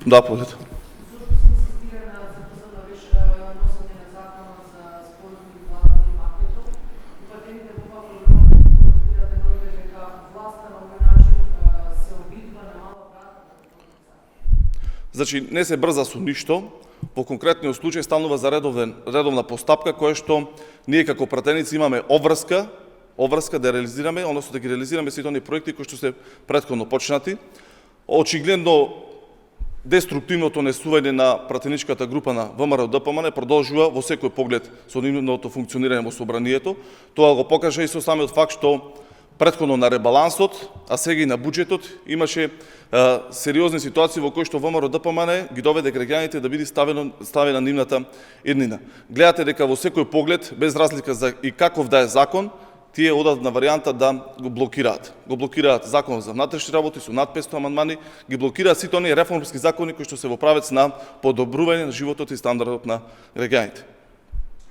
Да, поведете. Значи, не се брза со ништо. Во конкретниот случај станува за редовна постапка, која што ние како пратеници имаме обврска да реализираме, односно да ги реализираме сите оние проекти кои што се претходно почнати. Очигледно, деструктивното несување на пратеничката група на ВМРО-ДПМН продолжува во секој поглед со нивното функционирање во собранието. Тоа го покажа и со самиот факт што претходно на ребалансот, а сега и на буџетот, имаше сериозни ситуации во кои што ВМРО-ДПМН ги доведе граѓаните да биде ставена нивната еднина. Гледате дека во секој поглед, без разлика за и каков да е закон, тие одат на варијанта да го блокираат. Го блокираат закон за внатрешни работи со над 500 амандмани, ги блокираат сите оние реформски закони кои што се во правец на подобрување на животот и стандардот на граѓаните.